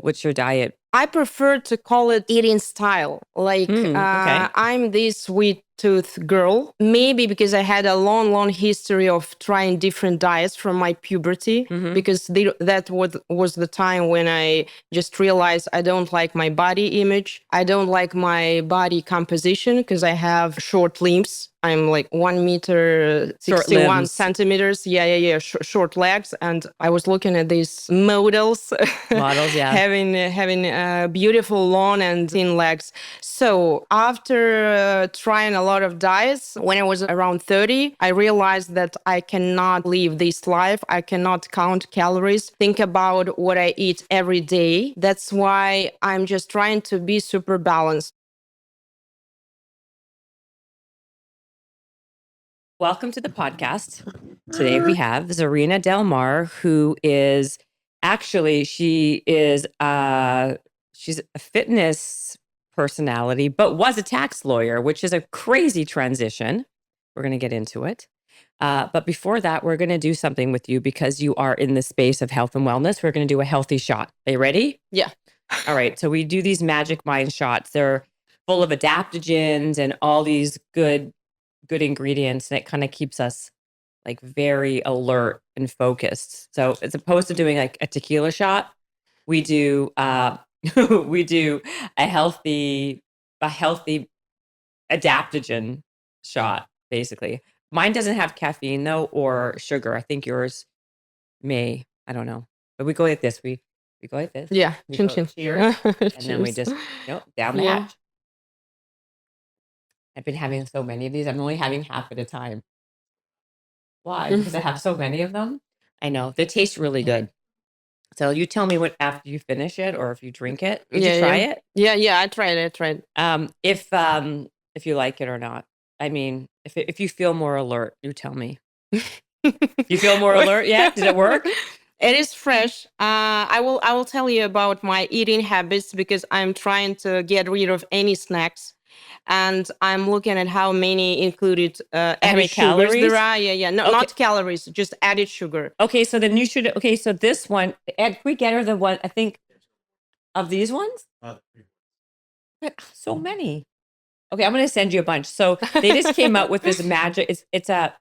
What's your diet? I prefer to call it eating style. Like, Okay. I'm this sweet tooth girl, maybe because I had a long history of trying different diets from my puberty, because that was the time when I just realized I don't like my body image. I don't like my body composition because I have short limbs. I'm like 1 meter Short 61 limbs. centimeters. Yeah. Short legs. And I was looking at these models, Yeah. having beautiful long and thin legs. So after trying a lot of diets, when I was around 30, I realized that I cannot live this life. I cannot count calories, think about what I eat every day. That's why I'm just trying to be super balanced. Welcome to the podcast. Today we have Zarina Del Mar, who is actually, she's a fitness personality, but was a tax lawyer, which is a crazy transition. We're going to get into it. But before that, we're going to do something with you because you are in the space of health and wellness. We're going to do a healthy shot. Are you ready? Yeah. All right. So we do these Magic Mind shots. They're full of adaptogens and all these good ingredients, and it kind of keeps us like very alert and focused. So as opposed to doing like a tequila shot, we do we do a healthy adaptogen shot, basically. Mine doesn't have caffeine though, or sugar. I think yours may. I don't know. But we go like this. We go like this. Yeah. We Chin go, chin. cheers. And then we just down the Yeah. hatch. I've been having so many of these. I'm only having half at a time. Why? Because I have so many of them. I know. They taste really good. So you tell me what after you finish it or if you drink it. Did you try it? Yeah, I tried. If you like it or not. I mean, if you feel more alert, you tell me. You feel more alert? Yeah. Did it work? It is fresh. I will tell you about my eating habits because I'm trying to get rid of any snacks, and I'm looking at how many included many added sugars calories? there are. Yeah. No, Okay. not calories, just added sugar. Okay, so then you should. Okay, so this one, Ed, can we get her the one? I think of these ones. So many. Okay, I'm going to send you a bunch. So they just came out with this magic. It's a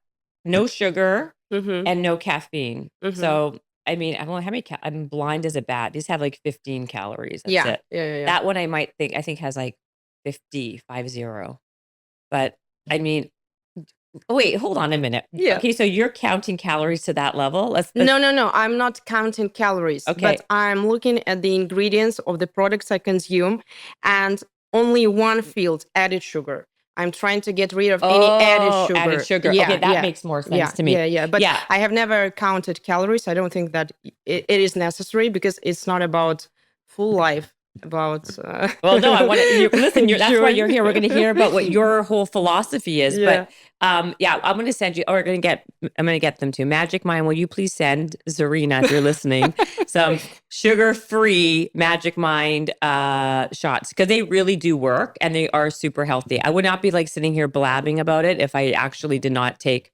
no sugar and no caffeine. So I mean, I don't know how many. I'm blind as a bat. These have like 15 calories. That's it. Yeah. That one I think has like 50. But I mean, wait, hold on a minute. Yeah. Okay, so you're counting calories to that level? Let's No. I'm not counting calories. Okay. But I'm looking at the ingredients of the products I consume, and only one field added sugar. I'm trying to get rid of any added sugar. Added sugar. Yeah, Okay, that yeah. makes more sense to me. Yeah. But Yeah. I have never counted calories. I don't think that it is necessary because it's not about full life. About Well, no, I want to listen. That's why enjoying. you're here. We're going to hear about what your whole philosophy is. Yeah. But yeah, I'm going to send you. Or I'm going to get them to Magic Mind. Will you please send Zarina, if you're listening, some sugar-free Magic Mind shots, because they really do work and they are super healthy. I would not be like sitting here blabbing about it if I actually did not take.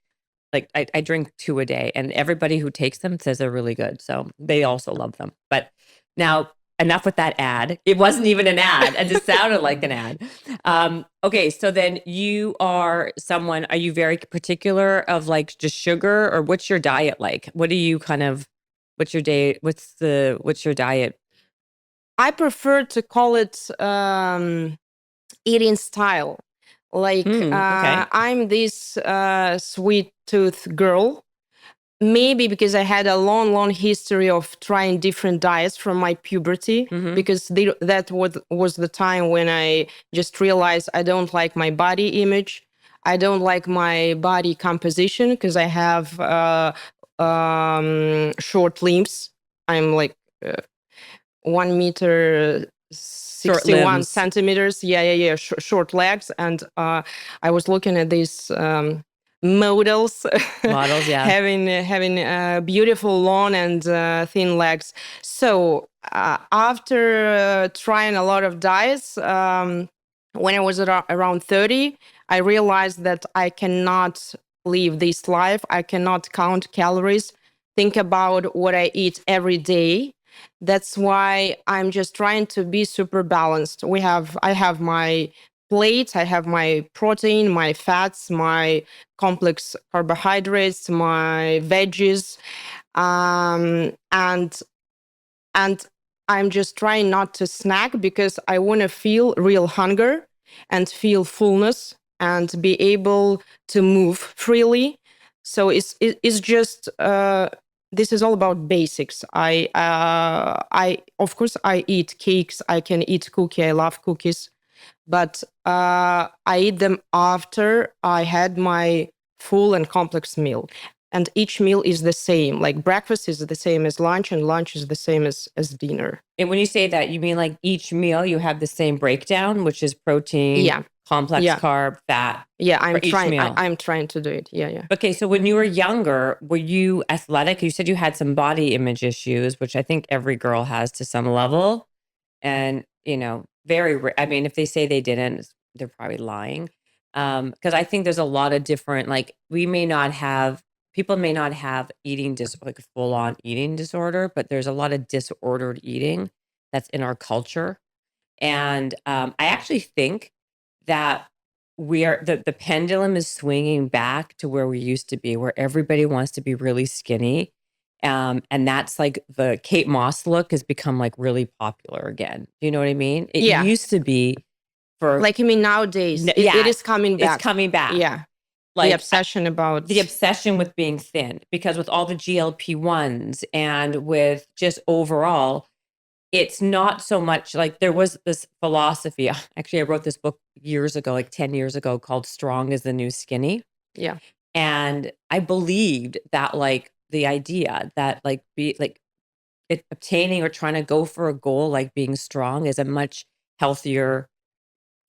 Like I drink 2 a day, and everybody who takes them says they're really good. So they also love them. But now, enough with that ad. It wasn't even an ad. It just sounded like an ad. Okay, so then you are someone, are you very particular of like just sugar, or what's your diet like? What do you what's your day? What's your diet? I prefer to call it eating style. Like, Okay. I'm this sweet tooth girl. Maybe because I had a long history of trying different diets from my puberty, because that was the time when I just realized I don't like my body image. I don't like my body composition because I have short limbs. I'm like 1 meter 61 centimeters. Yeah. Short legs. And I was looking at these models, yeah, having beautiful long and thin legs. So after trying a lot of diets, when I was around 30, I realized that I cannot live this life. I cannot count calories, think about what I eat every day. That's why I'm just trying to be super balanced. I have my plate, I have my protein, my fats, my complex carbohydrates, my veggies, and and I'm just trying not to snack because I want to feel real hunger and feel fullness and be able to move freely. So it's just this is all about basics. I of course I eat cakes. I can eat cookie. I love cookies, but I eat them after I had my full and complex meal. And each meal is the same. Like breakfast is the same as lunch, and lunch is the same as dinner. And when you say that, you mean like each meal you have the same breakdown, which is protein, Yeah, complex yeah, carb, fat yeah. for I'm each trying. meal. I'm trying to do it. Yeah, yeah. Okay, so when you were younger, were you athletic? You said you had some body image issues, which I think every girl has to some level. And, I mean, if they say they didn't, they're probably lying. Because I think there's a lot of different, like, people may not have like full on eating disorder, but there's a lot of disordered eating that's in our culture. And I actually think that the pendulum is swinging back to where we used to be, where everybody wants to be really skinny. And that's like the Kate Moss look has become like really popular again. You know what I mean? It Yeah. used to be for, Like I mean, nowadays yeah, it is coming it's back. coming back. Yeah. Like The obsession with being thin, because with all the GLP-1s and with just overall, it's not so much like there was this philosophy. Actually, I wrote this book years ago, like 10 years ago, called Strong is the New Skinny. Yeah. And I believed that like the idea that like obtaining or trying to go for a goal like being strong is a much healthier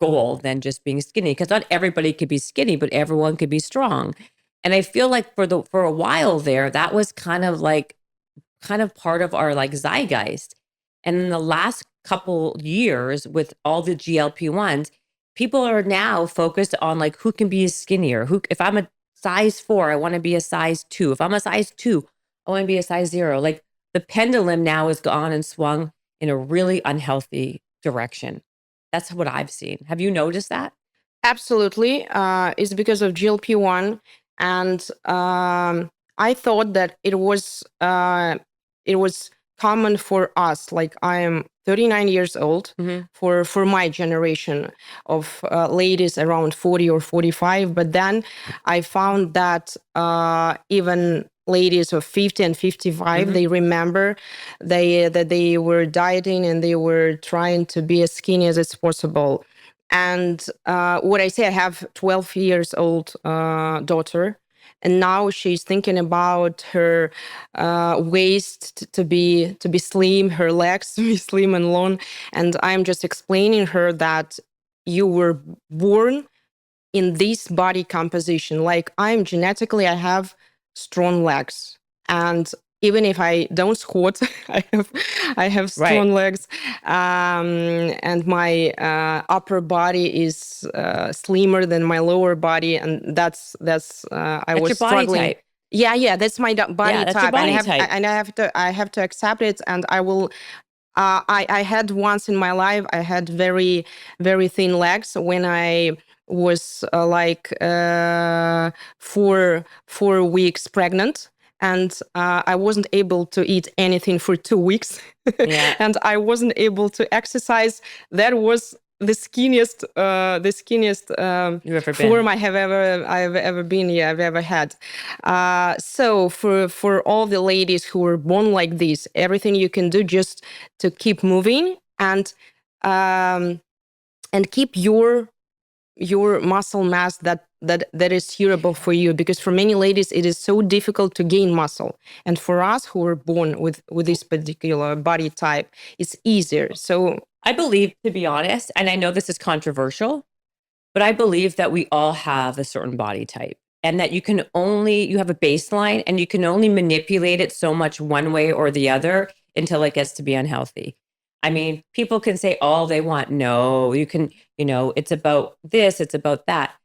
goal than just being skinny, because not everybody could be skinny, but everyone could be strong. And I feel like for a while there, that was kind of part of our like zeitgeist. And in the last couple years with all the GLP-1s, people are now focused on like who can be skinnier. If I'm a size 4, I want to be a size 2. If I'm a size 2, I want to be a size 0. Like the pendulum now has gone and swung in a really unhealthy direction. That's what I've seen. Have you noticed that? Absolutely. It's because of GLP-1, and I thought that it was common for us. Like I am 39 years old, Mm-hmm. for my generation of ladies around 40 or 45. But then I found that even ladies of 50 and 55, Mm-hmm. they remember that they were dieting and they were trying to be as skinny as it's possible. And what I say, I have 12 years old daughter, and now she's thinking about her waist to be slim, her legs to be slim and long. And I'm just explaining her that you were born in this body composition. Like I have strong legs, and even if I don't squat, I have strong Right. legs, and my upper body is slimmer than my lower body, and that's I That's was your body struggling. type. Yeah, that's my body Yeah, that's your type, and body type. I have to accept it, and I will. I had once in my life, I had very, very thin legs when I was 4 weeks pregnant, and I wasn't able to eat anything for 2 weeks, Yeah. and I wasn't able to exercise. That was the skinniest You've ever been. form I've ever been. Yeah, I've ever had. So for all the ladies who were born like this, everything you can do just to keep moving um, and keep your muscle mass that is suitable for you, because for many ladies it is so difficult to gain muscle, and for us who were born with this particular body type, it's easier. So I believe, to be honest, and I know this is controversial, but I believe that we all have a certain body type, and that you have a baseline and you can only manipulate it so much one way or the other until it gets to be unhealthy. I mean, people can say all they want. No, it's about this, it's about that.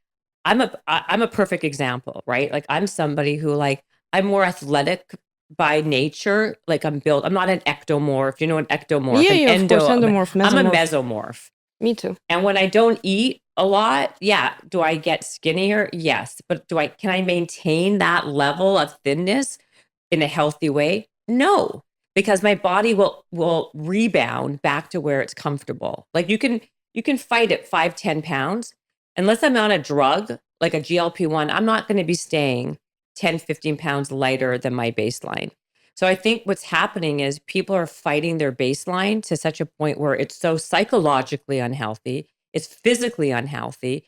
I'm a perfect example, right? Like I'm somebody who like I'm more athletic by nature, like I'm not an ectomorph. You know, an ectomorph, Yeah, an yeah, of course, endomorph, I'm a mesomorph. mesomorph. Me too. And when I don't eat a lot, yeah, do I get skinnier? Yes. But can I maintain that level of thinness in a healthy way? No, because my body will rebound back to where it's comfortable. Like you can fight at 5, 10 pounds. Unless I'm on a drug, like a GLP-1, I'm not going to be staying 10, 15 pounds lighter than my baseline. So I think what's happening is people are fighting their baseline to such a point where it's so psychologically unhealthy, it's physically unhealthy.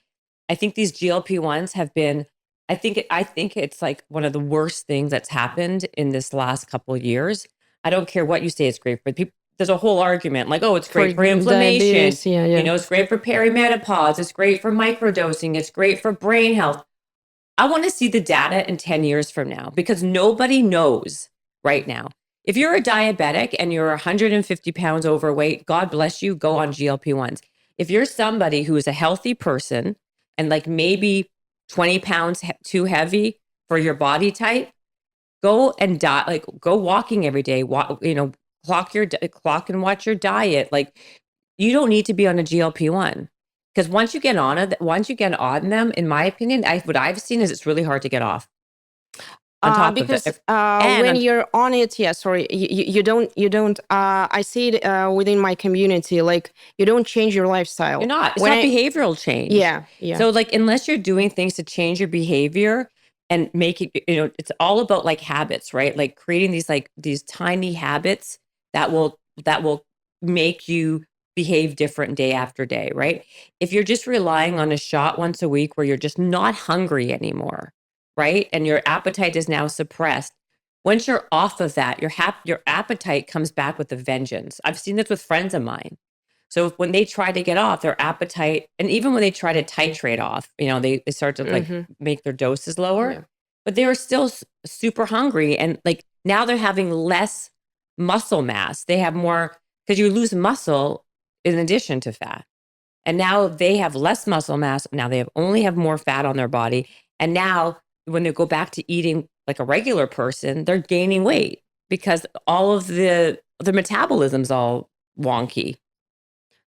I think these GLP-1s have been I think it's like one of the worst things that's happened in this last couple of years. I don't care what you say it's great for people. There's a whole argument like, oh, it's For great for inflammation. diabetes, yeah, yeah. It's great for perimenopause. It's great for microdosing. It's great for brain health. I want to see the data in 10 years from now because nobody knows right now. If you're a diabetic and you're 150 pounds overweight, God bless you, go on GLP-1s. If you're somebody who is a healthy person and like maybe 20 pounds too heavy for your body type, go and go walking every day. Clock and watch your diet. Like you don't need to be on a GLP-1 because once you get on them, in my opinion, what I've seen is it's really hard to get off. On top of Because it, and when you're on it, yeah, sorry, you don't. I see it within my community, like you don't change your lifestyle. you're not. It's When not behavioral change. yeah, yeah, So like unless you're doing things to change your behavior and make it, it's all about like habits, right? Like creating these tiny habits that will make you behave different day after day, right? If you're just relying on a shot once a week where you're just not hungry anymore, right? And your appetite is now suppressed. Once you're off of that, your appetite comes back with a vengeance. I've seen this with friends of mine. So when they try to get off their appetite, and even when they try to titrate off, they start to like hmm make their doses lower, yeah. but they were still super hungry. And like now they're having less muscle mass. They have more because you lose muscle in addition to fat. And now they have less muscle mass. Now they only have more fat on their body. And now when they go back to eating like a regular person, they're gaining weight because all of the metabolism's all wonky.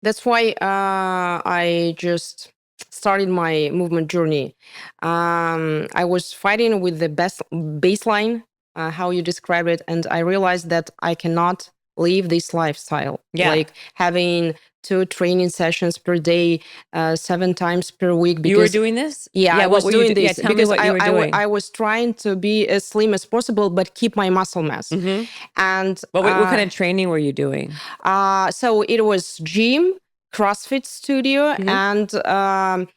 That's why I just started my movement journey. I was fighting with the best baseline, how you describe it, and I realized that I cannot live this lifestyle. Yeah. Like having 2 training sessions per day, 7 times per week. You were Because doing this? yeah, I what was were you doing Yeah, this tell me because what you were doing. I was trying to be as slim as possible, but keep my muscle mass. Mm-hmm. And What kind of training were you doing? so it was gym, CrossFit studio, Mhm.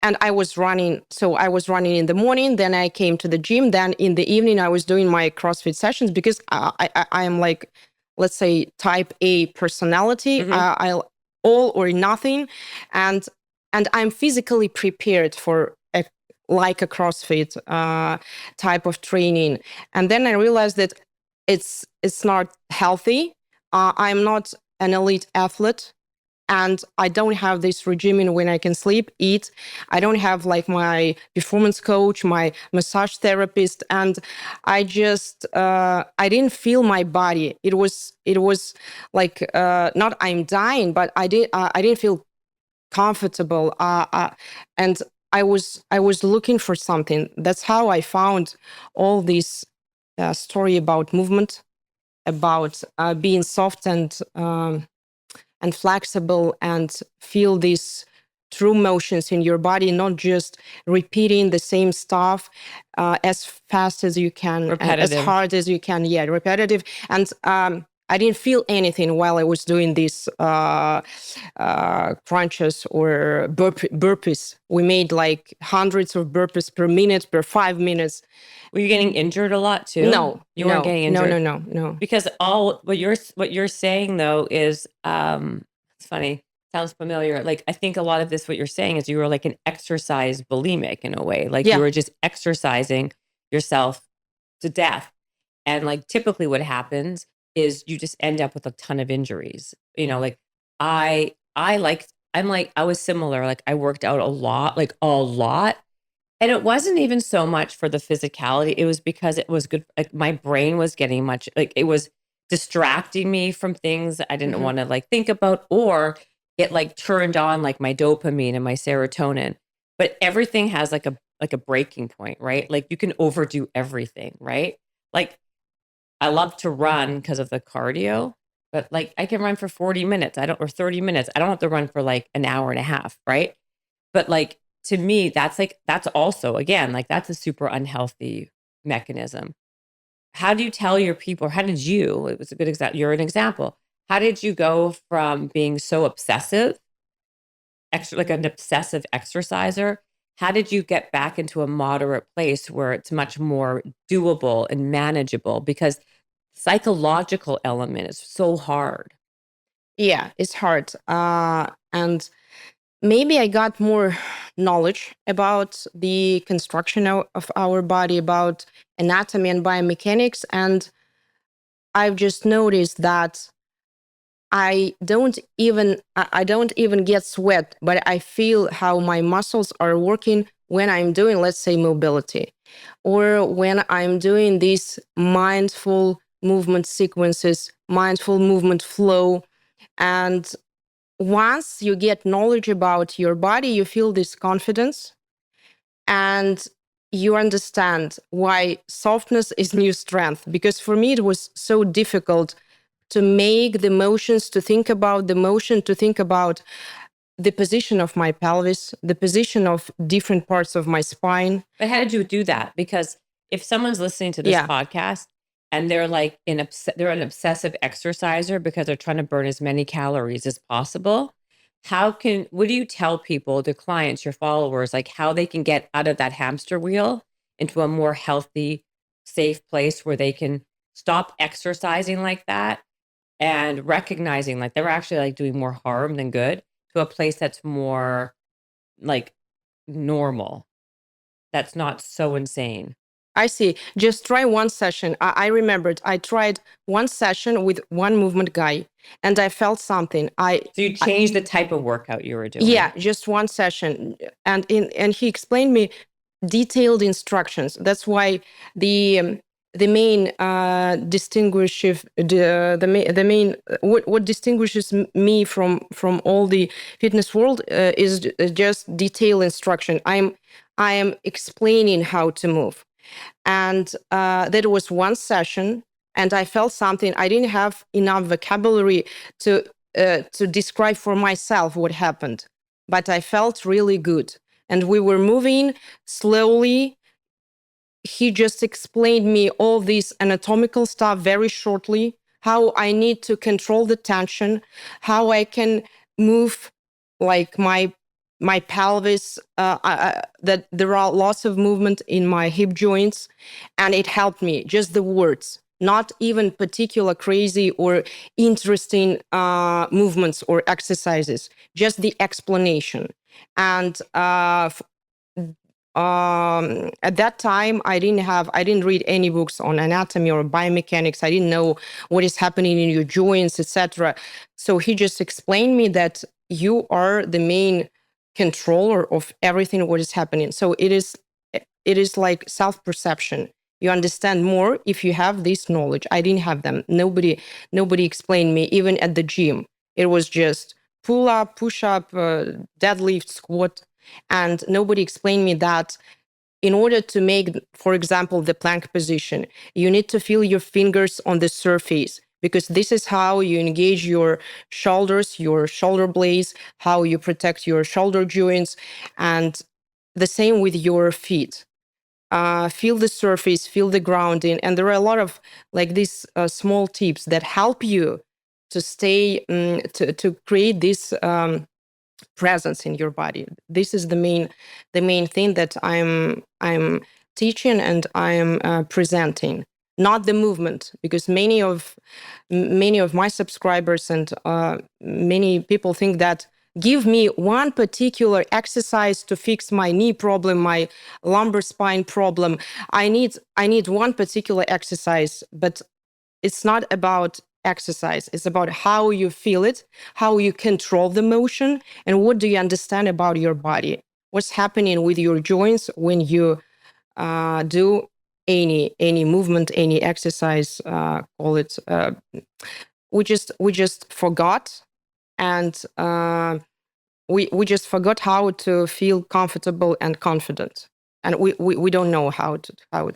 and I was running. So I was running in the morning, then I came to the gym, then in the evening I was doing my CrossFit sessions because I am like, let's say, type A personality. Mhm. I'll all or nothing, and I'm physically prepared for like a CrossFit type of training. And then I realized that it's not healthy. I'm not an elite athlete, and I don't have this regimen when I can sleep, eat. I don't have like my performance coach, my massage therapist, and I didn't feel my body. It was like not I'm dying, but I didn't feel comfortable, and I was looking for something. That's how I found all this story about movement, about being soft and flexible, and feel these true motions in your body, not just repeating the same stuff as fast as you can and as Repetitive. hard as you can. Yeah, repetitive. And I didn't feel anything while I was doing these crunches or burpees. We made like hundreds of burpees per minute, per 5 minutes. Were you getting injured a lot too? No, You weren't getting no, injured. no. Because what you're saying though is it's funny. Sounds familiar. Like I think a lot of this what you're saying is you were like an exercise bulimic in a way. Like you Yeah. were just exercising yourself to death. And like typically what happens is you just end up with a ton of injuries. Like I was similar. Like I worked out a lot, like a lot. And it wasn't even so much for the physicality. It was because it was good. Like my brain was getting much, like it was distracting me from things I didn't Mhm. want to like think about, or it like turned on like my dopamine and my serotonin. But everything has like a breaking point, right? Like you can overdo everything, right? Like I love to run because of the cardio, but like I can run for 40 minutes. I don't, or 30 minutes. I don't have to run for like an hour and a half, right? But like to me, that's also again, like that's a super unhealthy mechanism. How do you tell your people, or how did you, it was a good example, you're an example. How did you go from being so obsessive, like an obsessive exerciser? How did you get back into a moderate place where it's much more doable and manageable? Because psychological element is so hard. Yeah, it's hard. And maybe I got more knowledge about the construction of our body, about anatomy and biomechanics. And I've just noticed that I don't even get sweat, but I feel how my muscles are working when I'm doing, let's say, mobility, or when I'm doing these mindful movement sequences, mindful movement flow. And once you get knowledge about your body, you feel this confidence, and you understand why softness is new strength. Because for me, it was so difficult to make the motions, to think about the motion, to think about the position of my pelvis, the position of different parts of my spine. But how did you do that? Because if someone's listening to this Yeah. podcast and they're like they're an obsessive exerciser because they're trying to burn as many calories as possible, what do you tell people, the clients, your followers, like how they can get out of that hamster wheel into a more healthy, safe place where they can stop exercising like that and recognizing like they're actually like doing more harm than good, to a place that's more like normal, that's not so insane. I see. Just try one session. I remembered I tried one session with one movement guy, and I felt something. So you I changed the type of workout you were doing. Yeah, just one session, and he explained me detailed instructions. That's why the main the main what distinguishes me from all the fitness world is just detailed instruction. I am explaining how to move, and that was one session, and I felt something. I didn't have enough vocabulary to describe for myself what happened, but I felt really good. And we were moving slowly. He just explained me all this anatomical stuff very shortly, how I need to control the tension, how I can move like my pelvis, that there are lots of movement in my hip joints, and it helped me. Just the words, not even particular crazy or interesting movements or exercises, just the explanation. And at that time, I didn't read any books on anatomy or biomechanics. I didn't know what is happening in your joints, etc. So he just explained me that you are the main controller of everything what is happening. So it is like self-perception. You understand more if you have this knowledge. I didn't have them. Nobody explained me, even at the gym. It was just pull up, push up, deadlift, squat, and nobody explained me that in order to make, for example, the plank position, you need to feel your fingers on the surface, because this is how you engage your shoulders, your shoulder blades, how you protect your shoulder joints, and the same with your feet. Feel the surface, feel the grounding, and there are a lot of like these small tips that help you to stay to create this presence in your body. This is the main thing that I'm teaching and I'm presenting, not the movement, because many of my subscribers and many people think that give me one particular exercise to fix my knee problem, my lumbar spine problem. I need one particular exercise, but it's not about exercise. It's about how you feel it, how you control the motion, and what do you understand about your body. what's happening with your joints when you do any movement, any exercise, call it. We just forgot, and we just forgot how to feel comfortable and confident, and we don't know how to.